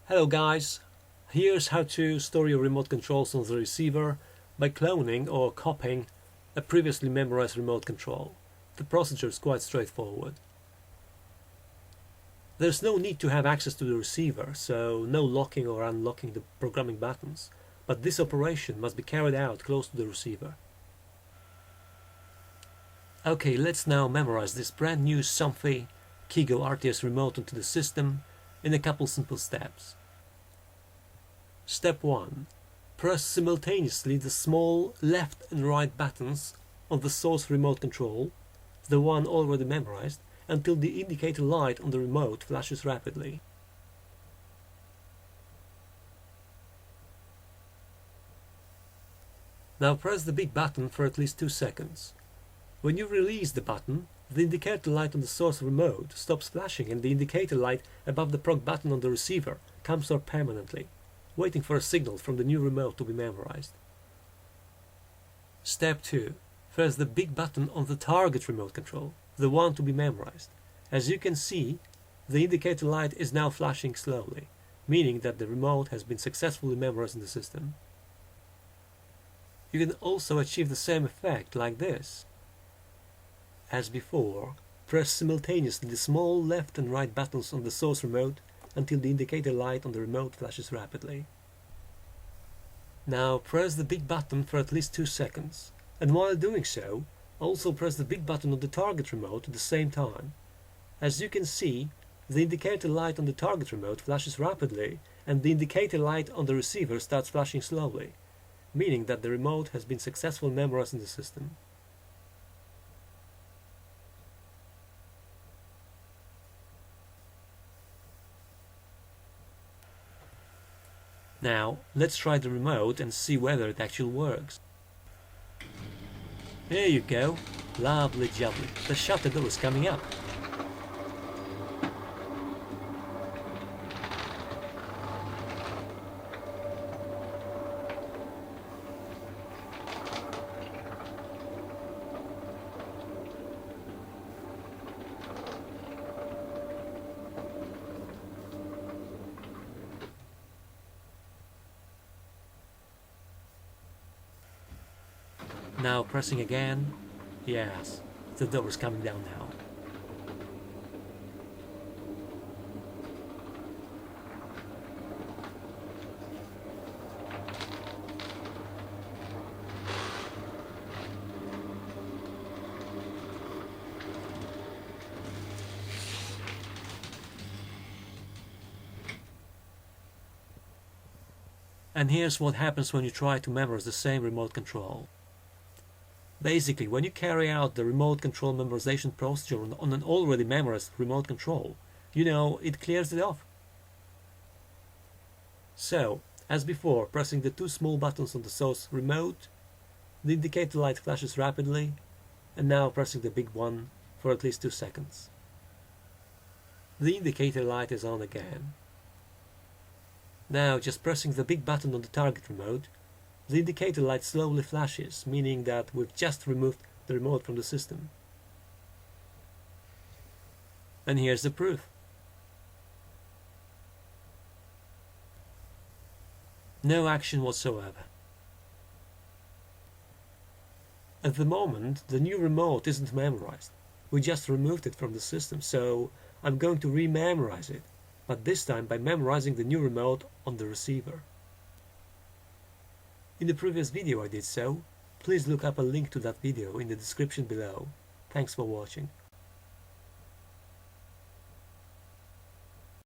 Hello guys, here's how to store your remote controls on the receiver by cloning or copying a previously memorized remote control. The procedure is quite straightforward. There's no need to have access to the receiver, so no locking or unlocking the programming buttons, but this operation must be carried out close to the receiver. Okay, let's now memorize this brand new Somfy Keygo RTS remote onto the system in a couple simple steps. Step 1. Press simultaneously the small left and right buttons on the source remote control, the one already memorized, until the indicator light on the remote flashes rapidly. Now press the big button for at least 2 seconds. When you release the button, the indicator light on the source remote stops flashing and the indicator light above the prog button on the receiver comes on permanently, waiting for a signal from the new remote to be memorized. Step 2. Press the big button on the target remote control, the one to be memorized. As you can see, the indicator light is now flashing slowly, meaning that the remote has been successfully memorized in the system. You can also achieve the same effect like this. As before, press simultaneously the small left and right buttons on the source remote until the indicator light on the remote flashes rapidly. Now press the big button for at least 2 seconds, and while doing so, also press the big button on the target remote at the same time. As you can see, the indicator light on the target remote flashes rapidly and the indicator light on the receiver starts flashing slowly, meaning that the remote has been successfully memorized in the system. Now, let's try the remote and see whether it actually works. There you go. Lovely jubbly. The shutter door is coming up. Now pressing again. Yes, the door is coming down now. And here's what happens when you try to memorize the same remote control. Basically, when you carry out the remote control memorization procedure on an already memorized remote control, it clears it off. So, as before, pressing the 2 small buttons on the source remote, the indicator light flashes rapidly, and now pressing the big one for at least 2 seconds. The indicator light is on again. Now, just pressing the big button on the target remote, the indicator light slowly flashes, meaning that we've just removed the remote from the system. And here's the proof. No action whatsoever. At the moment, the new remote isn't memorized. We just removed it from the system, so I'm going to re-memorize it, but this time by memorizing the new remote on the receiver. In the previous video I did so. Please look up a link to that video in the description below. Thanks for watching.